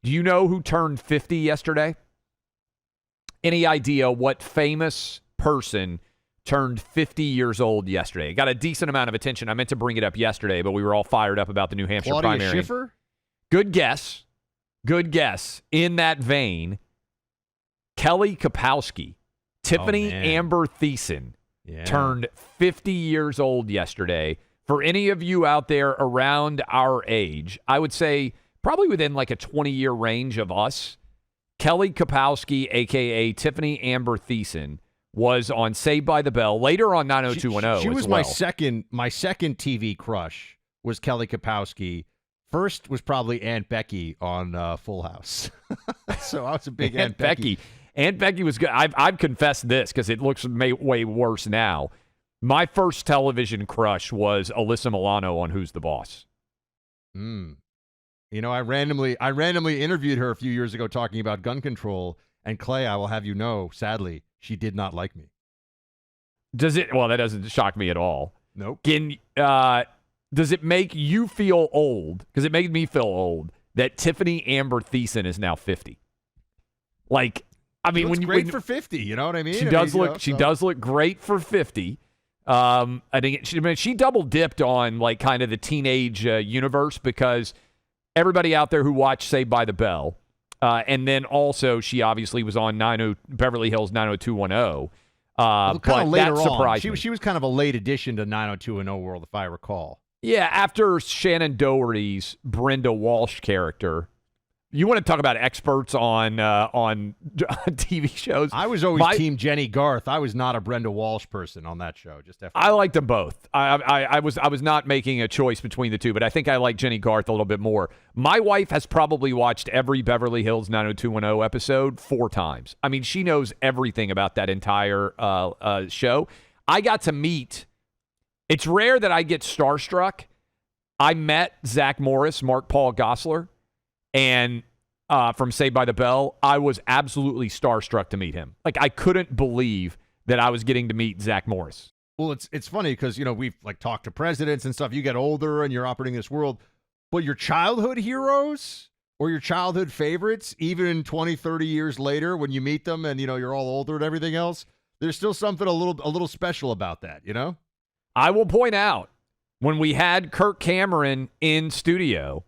Do you know who turned 50 yesterday? Any idea what famous person turned 50 years old yesterday? It got a decent amount of attention. I meant to bring it up yesterday, but we were all fired up about the New Hampshire Claudia primary. Schiffer? Good guess. Good guess. In that vein, Kelly Kapowski, Tiffani Amber Thiessen turned 50 years old yesterday. For any of you out there around our age, I would say probably within like a 20-year range of us, Kelly Kapowski, a.k.a. Tiffani Amber Thiessen, was on Saved by the Bell, later on 90210 She was as well. my second TV crush was Kelly Kapowski. First was probably Aunt Becky on Full House. So I was a big Aunt Becky. Aunt Becky was good. I've confessed this because it looks way worse now. My first television crush was Alyssa Milano on Who's the Boss. You know, I randomly interviewed her a few years ago talking about gun control, and Clay, I will have you know, sadly, she did not like me. Does it? Well, that doesn't shock me at all. Nope. Does it make you feel old? Because it made me feel old that Tiffani Amber Thiessen is now 50. Like, I mean, great for 50. You know what I mean? She does look great for 50. I think she double dipped on like kind of the teenage universe because everybody out there who watched Saved by the Bell, and then also she obviously was on Beverly Hills 90210. But that surprised me. She was kind of a late addition to 90210 world, if I recall. Yeah, after Shannon Doherty's Brenda Walsh character. You want to talk about experts on TV shows? I was always Team Jenny Garth. I was not a Brenda Walsh person on that show. Just FYI. I liked them both. I was not making a choice between the two, but I think I like Jenny Garth a little bit more. My wife has probably watched every Beverly Hills 90210 episode 4 times. I mean, she knows everything about that entire show. I got to meet. It's rare that I get starstruck. I met Zach Morris, Mark Paul Gosselaar. And from Saved by the Bell, I was absolutely starstruck to meet him. Like, I couldn't believe that I was getting to meet Zach Morris. Well, it's funny because, you know, we've like talked to presidents and stuff. You get older and you're operating this world. But your childhood heroes or your childhood favorites, even 20, 30 years later when you meet them and, you know, you're all older and everything else, there's still something a little special about that, you know? I will point out, when we had Kirk Cameron in studio,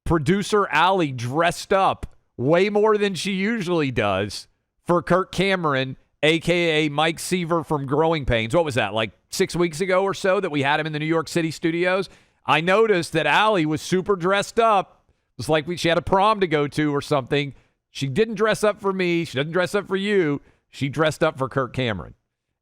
producer Allie dressed up way more than she usually does for Kirk Cameron, a.k.a. Mike Seaver from Growing Pains. What was that, like 6 weeks ago or so that we had him in the New York City studios? I noticed that Allie was super dressed up. It was like she had a prom to go to or something. She didn't dress up for me. She doesn't dress up for you. She dressed up for Kirk Cameron.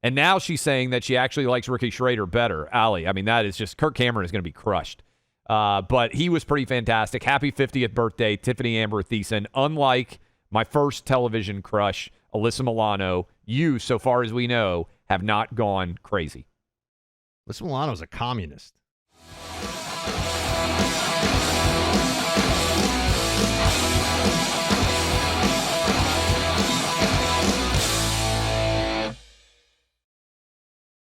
And now she's saying that she actually likes Ricky Schrader better. Allie, I mean, that is just, Kirk Cameron is going to be crushed. But he was pretty fantastic. Happy 50th birthday, Tiffani Amber Thiessen. Unlike my first television crush, Alyssa Milano, you, so far as we know, have not gone crazy. Alyssa Milano's a communist.